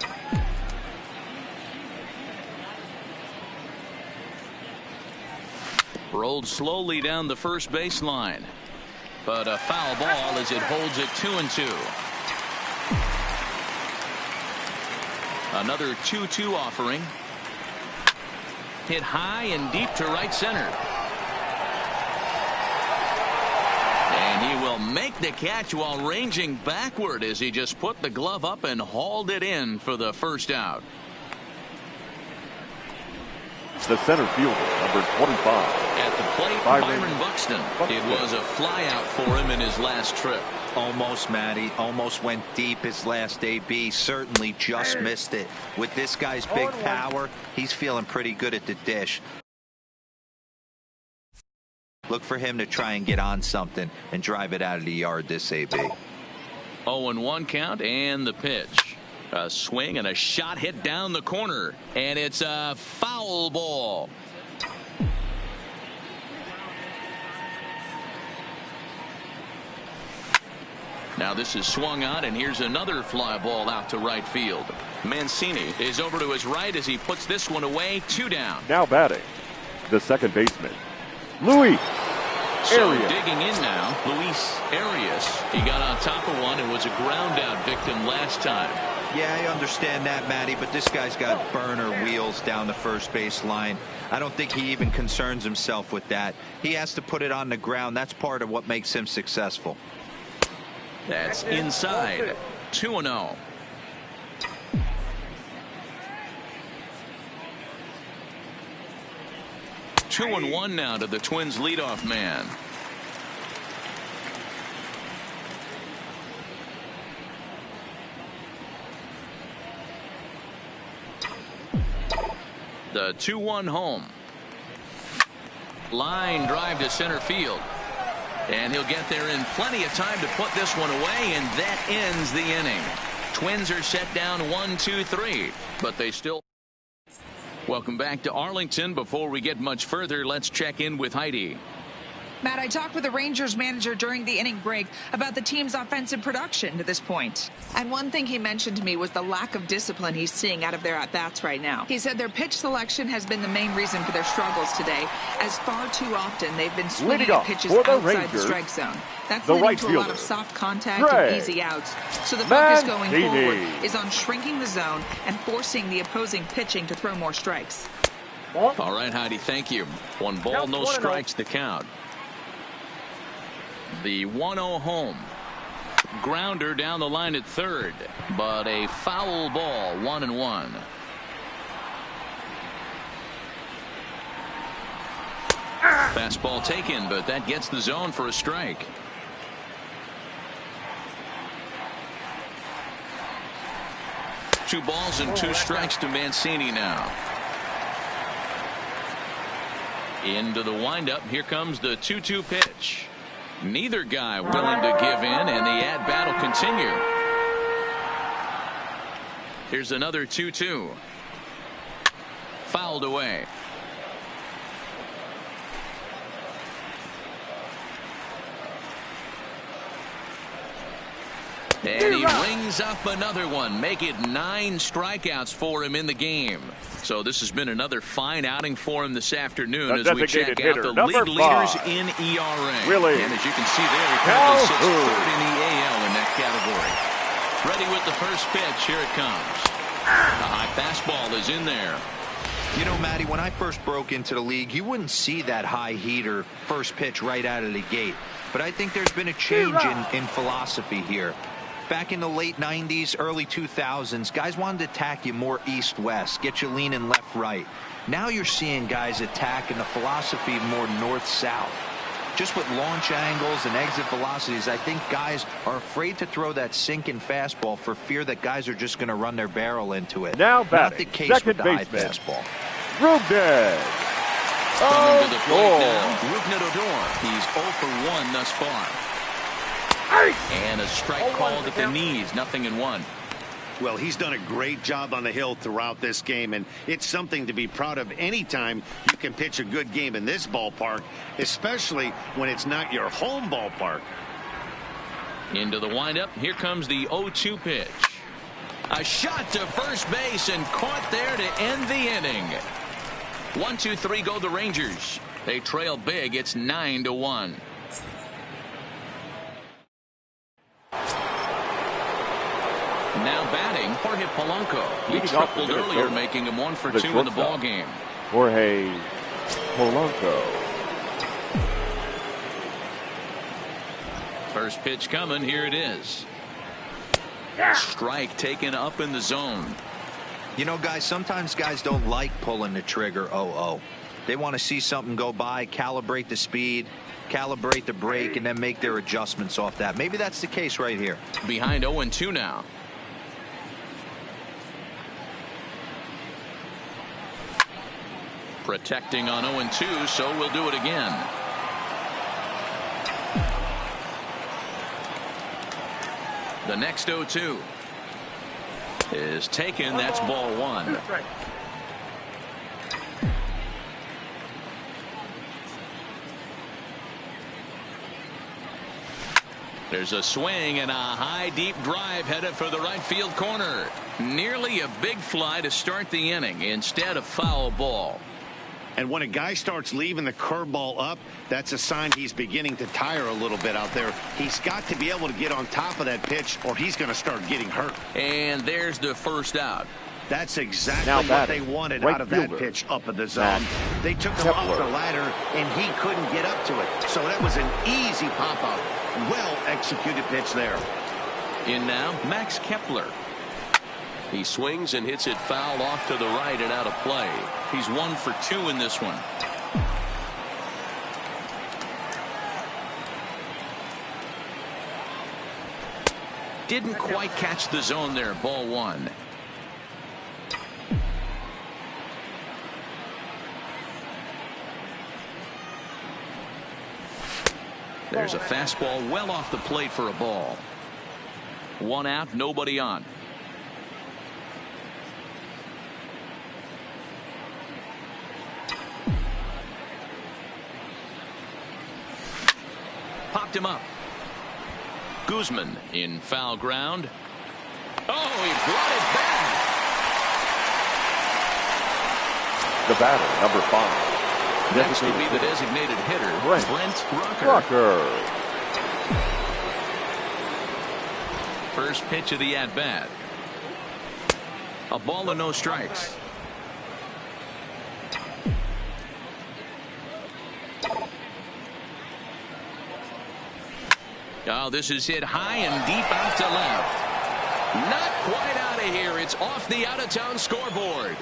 Rolled slowly down the first baseline, but a foul ball as it holds it 2-2. Another 2-2 offering. Hit high and deep to right center. And he will make the catch while ranging backward as he just put the glove up and hauled it in for the first out. The center fielder, number 25. At the plate, Byron Buxton. It was a flyout for him in his last trip. Almost, Matty. Almost went deep his last AB. Certainly just missed it. With this guy's big power, he's feeling pretty good at the dish. Look for him to try and get on something and drive it out of the yard this AB. 0-1 count and the pitch. A swing and a shot hit down the corner, and it's a foul ball. Now this is swung on, and here's another fly ball out to right field. Mancini is over to his right as he puts this one away. 2 down. Now batting, the second baseman, Luis So Arias. digging in now, Luis Arias. He got on top of one and was a ground out victim last time. Yeah, I understand that, Matty, but this guy's got burner wheels down the first base line. I don't think he even concerns himself with that. He has to put it on the ground. That's part of what makes him successful. That's inside. 2-0. Two and 1 now to the Twins leadoff man. The 2-1 home. Line drive to center field. And he'll get there in plenty of time to put this one away, and that ends the inning. Twins are set down 1-2-3, but they still. Welcome back to Arlington. Before we get much further, let's check in with Heidi. Matt, I talked with the Rangers manager during the inning break about the team's offensive production to this point. And one thing he mentioned to me was the lack of discipline he's seeing out of their at-bats right now. He said their pitch selection has been the main reason for their struggles today, as far too often they've been swinging at pitches outside the strike zone. That's leading to a lot of soft contact and easy outs. So the focus going forward is on shrinking the zone and forcing the opposing pitching to throw more strikes. All right, Heidi, thank you. 1 ball, no strikes to count. The 1-0 home. Grounder down the line at third, but a foul ball. 1-1. Fastball taken, but that gets the zone for a strike. Two balls and 2 strikes to Mancini now. Into the windup. Here comes the 2-2 pitch. Neither guy willing to give in, and the at-bat will continue. Here's another 2-2. Fouled away. And he rings up another one. Make it 9 strikeouts for him in the game. So this has been another fine outing for him this afternoon as we check out the league leaders in ERA. Really? And as you can see there, he currently sits third in the AL in that category. Ready with the first pitch. Here it comes. The high fastball is in there. You know, Matty, when I first broke into the league, you wouldn't see that high heater first pitch right out of the gate. But I think there's been a change in philosophy here. Back in the late 90s, early 2000s, guys wanted to attack you more east-west, get you leaning left-right. Now you're seeing guys attacking the philosophy more north-south. Just with launch angles and exit velocities, I think guys are afraid to throw that sinking fastball for fear that guys are just going to run their barrel into it. Now batting, not the case with the high fastball. Rubden. Coming to the plate now, Rougned Odor. He's 0 for 1 thus far. And a strike called at the knees, 0-1. Well, he's done a great job on the hill throughout this game, and it's something to be proud of anytime you can pitch a good game in this ballpark, especially when it's not your home ballpark. Into the windup. Here comes the 0-2 pitch. A shot to first base and caught there to end the inning. 1-2-3 go the Rangers. They trail big. It's 9-1. Now batting, Jorge Polanco. He tripled earlier, making him 1 for 2 in the ball game. Jorge Polanco. First pitch coming. Here it is. Strike taken up in the zone. You know, guys, sometimes guys don't like pulling the trigger 0-0. They want to see something go by, calibrate the speed, calibrate the brake, and then make their adjustments off that. Maybe that's the case right here. Behind 0-2 now. Protecting on 0-2, so we'll do it again. The next 0-2 is taken. That's ball 1. There's a swing and a high deep drive headed for the right field corner. Nearly a big fly to start the inning instead of foul ball. And when a guy starts leaving the curveball up, that's a sign he's beginning to tire a little bit out there. He's got to be able to get on top of that pitch or he's going to start getting hurt. And there's the first out. That's exactly what they wanted out of that pitch up in the zone. They took him off the ladder and he couldn't get up to it. So that was an easy pop out. Well executed pitch there. In now, Max Kepler. He swings and hits it foul off to the right and out of play. He's 1 for 2 in this one. Didn't quite catch the zone there. Ball 1. There's a fastball well off the plate for a ball. 1 out, nobody on. Popped him up. Guzman in foul ground. Oh, he brought it back. The batter, number 5. Next will be the designated hitter, Brent Rucker. First pitch of the at-bat. A ball and no strikes. Oh, this is hit high and deep out to left. Not quite out of here. It's off the out-of-town scoreboard.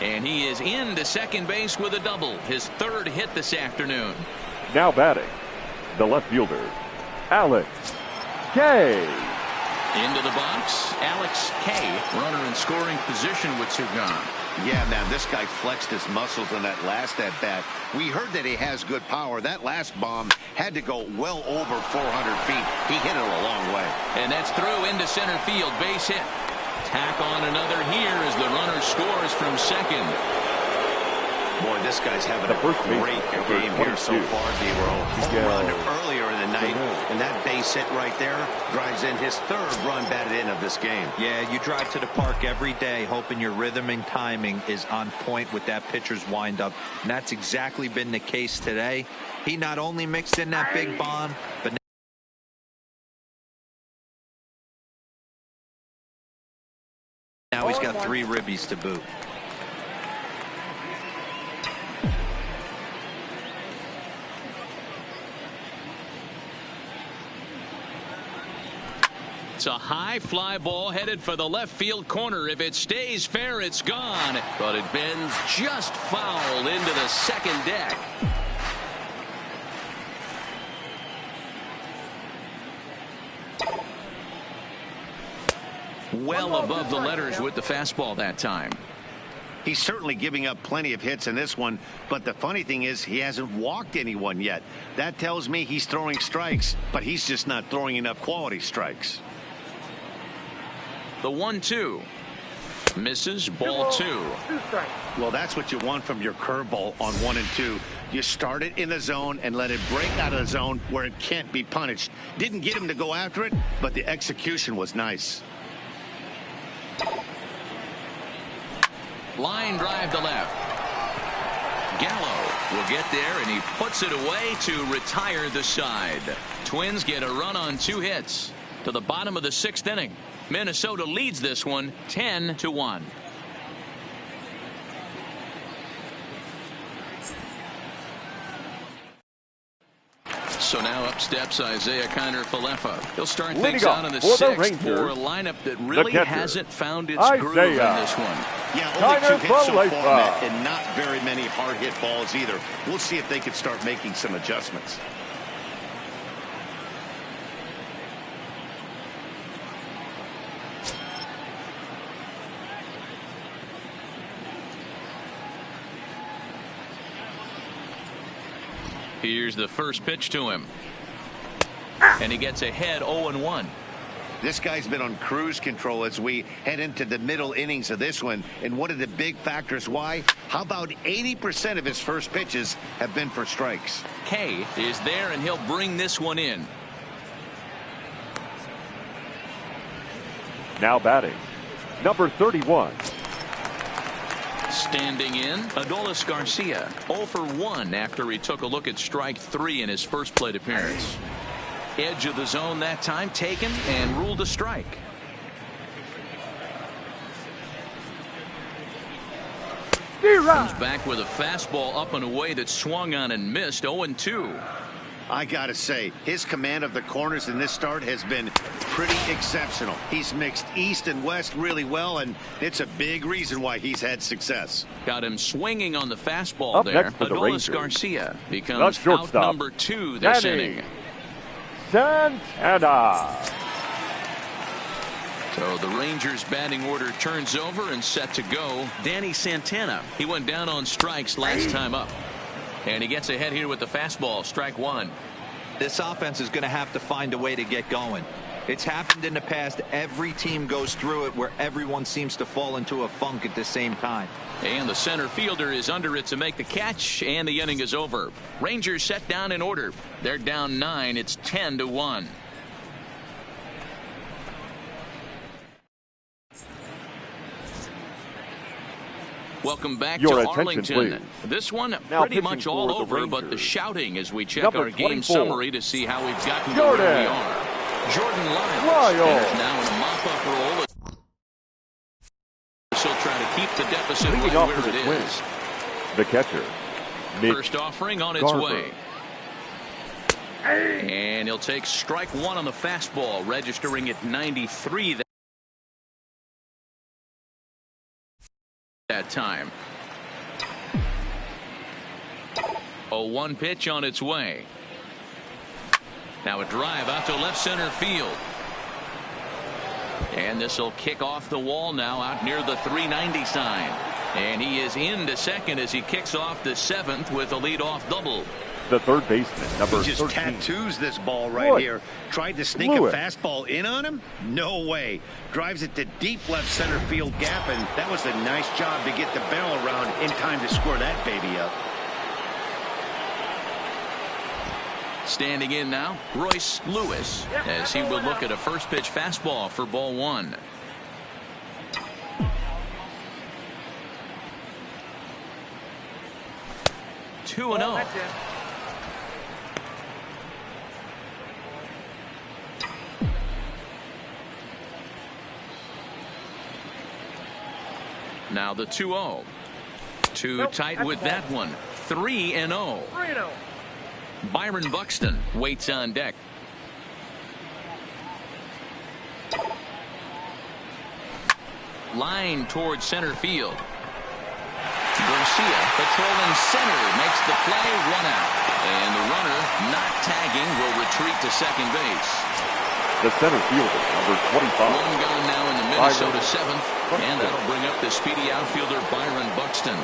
And he is into second base with a double. His 3rd hit this afternoon. Now batting, the left fielder, Alex K. Into the box, Alex K. Runner in scoring position with Sugan. Yeah, man, this guy flexed his muscles on that last at-bat. We heard that he has good power. That last bomb had to go well over 400 feet. He hit it a long way. And that's through into center field. Base hit. Tack on another here as the runner scores from second. Boy, this guy's having The a first base great number game here so 22. far, D-Roll. Home run earlier in the night, and that base hit right there drives in his third run batted in of this game. Yeah, you drive to the park every day hoping your rhythm and timing is on point with that pitcher's windup, and that's exactly been the case today. He not only mixed in that big bomb, but now he's got 3 ribbies to boot. It's a high fly ball headed for the left field corner. If it stays fair, it's gone. But it bends just foul into the second deck. Well above the letters with the fastball that time. He's certainly giving up plenty of hits in this one, but the funny thing is he hasn't walked anyone yet. That tells me he's throwing strikes, but he's just not throwing enough quality strikes. The 1-2. Misses, ball 2. Well, that's what you want from your curveball on 1 and 2. You start it in the zone and let it break out of the zone where it can't be punished. Didn't get him to go after it, but the execution was nice. Line drive to left. Gallo will get there, and he puts it away to retire the side. Twins get a run on 2 hits to the bottom of the 6th inning. Minnesota leads this one 10-1. So now up steps Isaiah Kiner-Falefa. He'll start things out in the 6th for a lineup that really hasn't found its groove in this one. Yeah, only 2 hits so far, and not very many hard hit balls either. We'll see if they can start making some adjustments. Here's the first pitch to him. And he gets ahead 0-1. This guy's been on cruise control as we head into the middle innings of this one. And one of the big factors why? How about 80% of his first pitches have been for strikes? Kay is there, and he'll bring this one in. Now batting, number 31. Standing in, Adolis Garcia, 0 for 1 after he took a look at strike 3 in his first plate appearance. Edge of the zone that time taken and ruled a strike. Comes back with a fastball up and away that swung on and missed. 0-2. I gotta say, his command of the corners in this start has been pretty exceptional. He's mixed east and west really well, and it's a big reason why he's had success. Got him swinging on the fastball Up there. next for the Adolis Rangers, Garcia becomes out shortstop, number 2 this inning. Santana. So the Rangers batting order turns over and set to go. Danny Santana. He went down on strikes last time up. And he gets ahead here with the fastball. Strike 1. This offense is going to have to find a way to get going. It's happened in the past. Every team goes through it where everyone seems to fall into a funk at the same time. And the center fielder is under it to make the catch, and the inning is over. Rangers set down in order. They're down 9. It's 10-1. Welcome back to Arlington. This one pretty much all over, but the shouting as we check our game summary to see how we've gotten to where we are. Jordan Lyles is now in a mop-up role. She'll try to keep the deficit right where it is. The catcher, First offering on its way. And he'll take strike 1 on the fastball, registering at 93 that time. 0-1 pitch on its way. Now a drive out to left center field. And this will kick off the wall now out near the 390 sign. And he is into second as he kicks off the 7th with a leadoff double. the third baseman, number He just 13. tattoos this ball right here. Tried to sneak a fastball in on him? No way. Drives it to deep left center field gap, and that was a nice job to get the barrel around in time to score that baby up. Standing in now, Royce Lewis, as he will look at a first pitch fastball for ball one. Two and 0. Now the 2-0. Too tight with that one. 3-0. Byron Buxton waits on deck. Line towards center field. Garcia patrolling center makes the play, 1 out. And the runner not tagging will retreat to second base. The center fielder, number 25. One gone now in the Minnesota 7th. And that'll bring up the speedy outfielder Byron Buxton.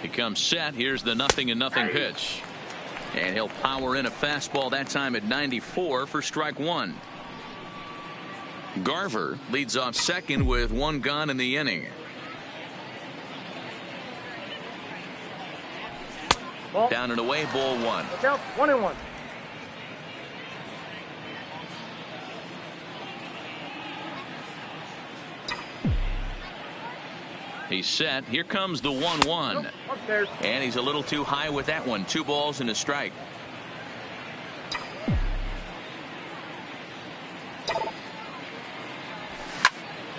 He comes set. Here's the 0-0 pitch. And he'll power in a fastball that time at 94 for strike one. Garver leads off second with 1 gone in the inning. Down and away, ball 1. 1-1. He's set. Here comes the 1-1. And he's a little too high with that one. 2 balls and a strike.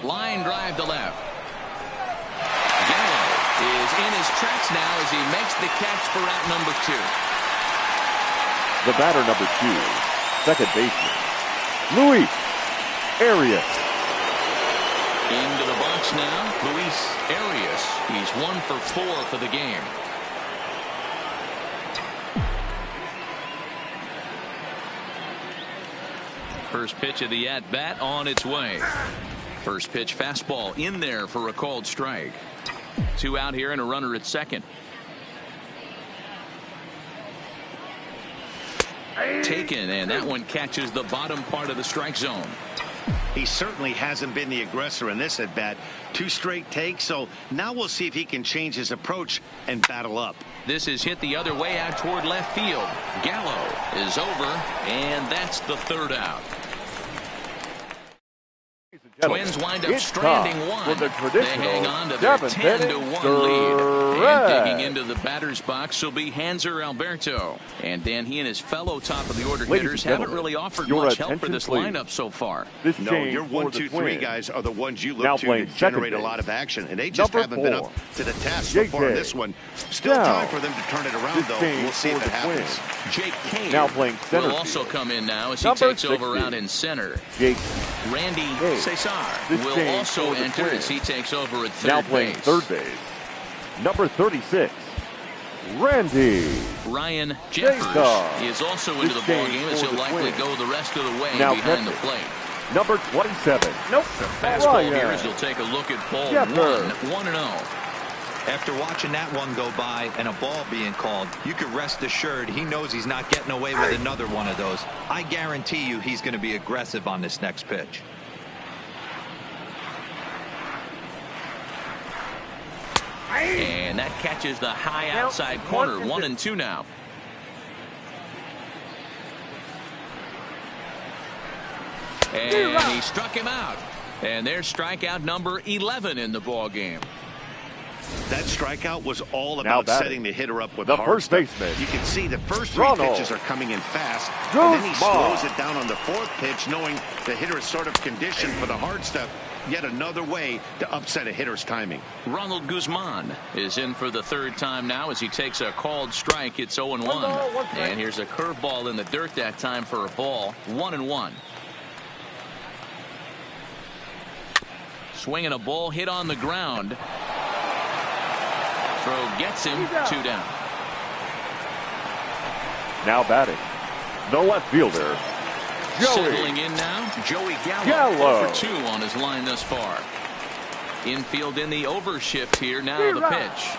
Line drive to left. Gallo is in his tracks now as he makes the catch for out number 2. The batter, number 2, second baseman, Luis Arias. Into the box now, Luis Arias. He's 1 for 4 for the game. First pitch of the at-bat on its way. First pitch fastball in there for a called strike. 2 out here and a runner at second. Taken, and that one catches the bottom part of the strike zone. He certainly hasn't been the aggressor in this at-bat. 2 straight takes, so now we'll see if he can change his approach and battle up. This is hit the other way out toward left field. Gallo is over, and that's the 3rd out. Twins wind up stranding 1. The they hang on to their 10-1 lead. And digging into the batter's box will be Hanser Alberto. And Dan, he and his fellow top-of-the-order hitters haven't really offered much help for this lineup so far. No, your 1, 2, 3 guys are the ones you look to generate a lot of action, and they just haven't been up to the task so far in this one. Still time for them to turn it around, though. We'll see if it happens. Jake Cave now playing center will also come in now as he takes over out in center. Jake Randy Cesar will also enter as he takes over at third now playing base. third base, number 36, Randy. Ryan Jeffers is also into the ballgame as he'll likely go the rest of the way behind the plate. Number 27. The fastball here as he'll take a look at ball 1-0. After watching that one go by and a ball being called, you could rest assured he knows he's not getting away with another one of those. I guarantee you he's going to be aggressive on this next pitch. And that catches the high outside corner. 1-2 now. And he struck him out. And there's strikeout number 11 in the ball game. That strikeout was all about setting the hitter up with the hard first stuff. baseman. You can see the first 3 pitches are coming in fast, and then he slows it down on the 4th pitch, knowing the hitter is sort of conditioned for the hard stuff. Yet another way to upset a hitter's timing. Ronald Guzman is in for the 3rd time now as he takes a called strike. It's 0-1. And here's a curveball in the dirt that time for a ball. 1-1. Swinging a ball hit on the ground. Throw gets him. 2 down. Now batting, the left fielder, Settling in now, Joey Gallo for 2 on his line thus far. Infield in the overshift here. Now the pitch.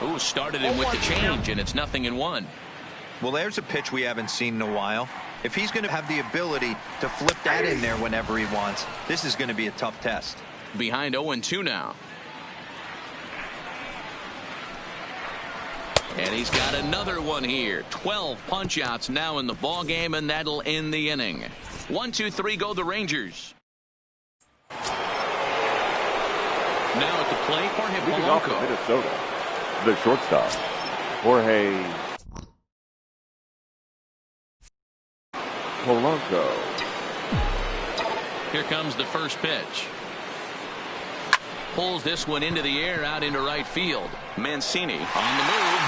Ooh, started him with the change, and it's 0-1. Well, there's a pitch we haven't seen in a while. If he's going to have the ability to flip that in there whenever he wants, this is going to be a tough test. Behind 0-2 now. And he's got another one here. 12 punch-outs now in the ball game, and that'll end the inning. 1-2-3 go the Rangers. Now at the plate, Jorge Leading off for Polanco. Minnesota, the shortstop, Jorge Polanco. Here comes the first pitch. Pulls this one into the air out into right field. Mancini on the move,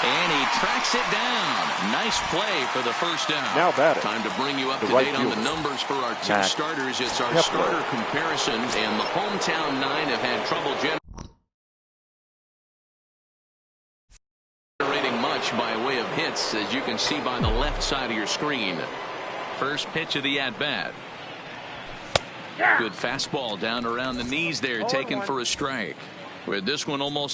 and he tracks it down. Nice play for the first down. Now batting. Time to bring you up The to right date on the fielder. numbers for our 2 Matt starters. It's our Kepler. starter comparison, and the hometown 9 have had trouble generating much by way of hits, as you can see by the left side of your screen. First pitch of the at-bat. Good fastball down around the knees there, taken for a strike. With this one almost